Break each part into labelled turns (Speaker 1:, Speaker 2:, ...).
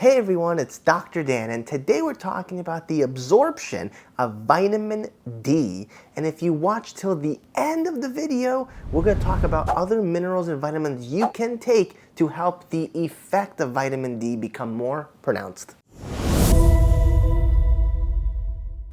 Speaker 1: Hey everyone, it's Dr. Dan, and today we're talking about the absorption of vitamin D. And if you watch till the end of the video, we're going to talk about other minerals and vitamins you can take to help the effect of vitamin D become more pronounced.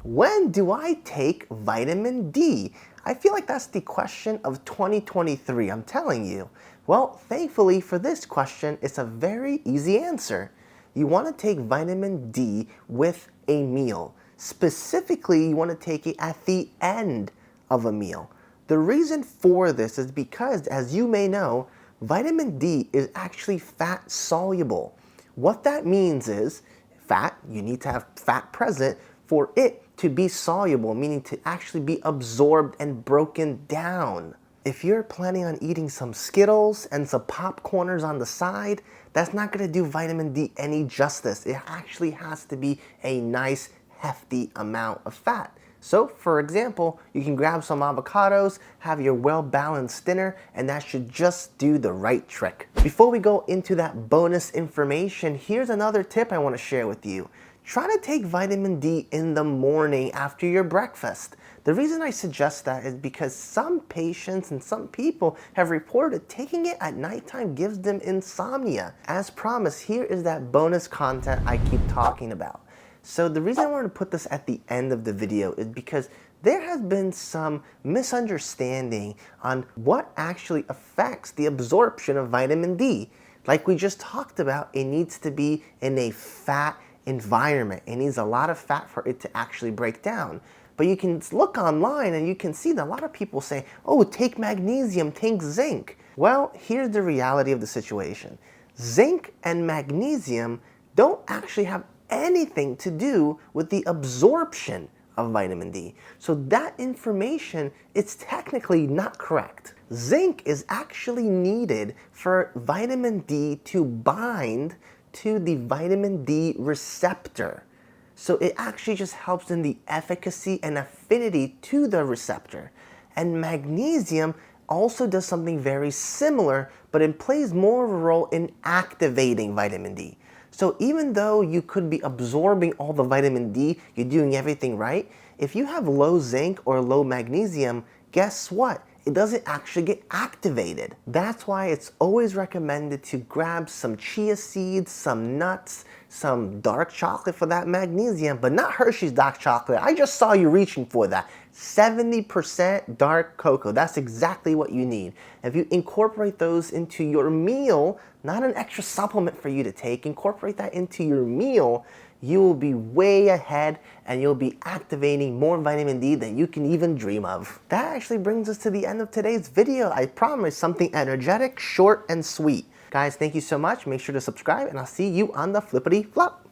Speaker 1: When do I take vitamin D? I feel like that's the question of 2023, I'm telling you. Well, thankfully for this question, it's a very easy answer. You want to take vitamin D with a meal. Specifically, you want to take it at the end of a meal. The reason for this is because, as you may know, vitamin D is actually fat soluble. What that means is fat, you need to have fat present for it to be soluble, meaning to actually be absorbed and broken down. If you're planning on eating some Skittles and some popcorners on the side, that's not going to do vitamin D any justice. It actually has to be a nice, hefty amount of fat. So, for example, you can grab some avocados, have your well-balanced dinner, and that should just do the right trick. Before we go into that bonus information, here's another tip I want to share with you. Try to take vitamin D in the morning after your breakfast. The reason I suggest that is because some patients and some people have reported taking it at nighttime gives them insomnia. As promised, here is that bonus content I keep talking about. So the reason I wanted to put this at the end of the video is because there has been some misunderstanding on what actually affects the absorption of vitamin D. Like we just talked about, it needs to be in a fat environment. It needs a lot of fat for it to actually break down. But you can look online and you can see that a lot of people say, oh, take magnesium, take zinc. Well, here's the reality of the situation. Zinc and magnesium don't actually have anything to do with the absorption of vitamin D. So that information, it's technically not correct. Zinc is actually needed for vitamin D to bind to the vitamin D receptor. So it actually just helps in the efficacy and affinity to the receptor. And magnesium also does something very similar, but it plays more of a role in activating vitamin D. So even though you could be absorbing all the vitamin D, you're doing everything right, if you have low zinc or low magnesium, guess what? It doesn't actually get activated. That's why it's always recommended to grab some chia seeds, some nuts, some dark chocolate for that magnesium, but not Hershey's dark chocolate. I just saw you reaching for that. 70% dark cocoa. That's exactly what you need. If you incorporate those into your meal, not an extra supplement for you to take, incorporate that into your meal, you will be way ahead and you'll be activating more vitamin D than you can even dream of. That actually brings us to the end of today's video. I promise something energetic, short, and sweet. Guys, thank you so much. Make sure to subscribe and I'll see you on the flippity flop.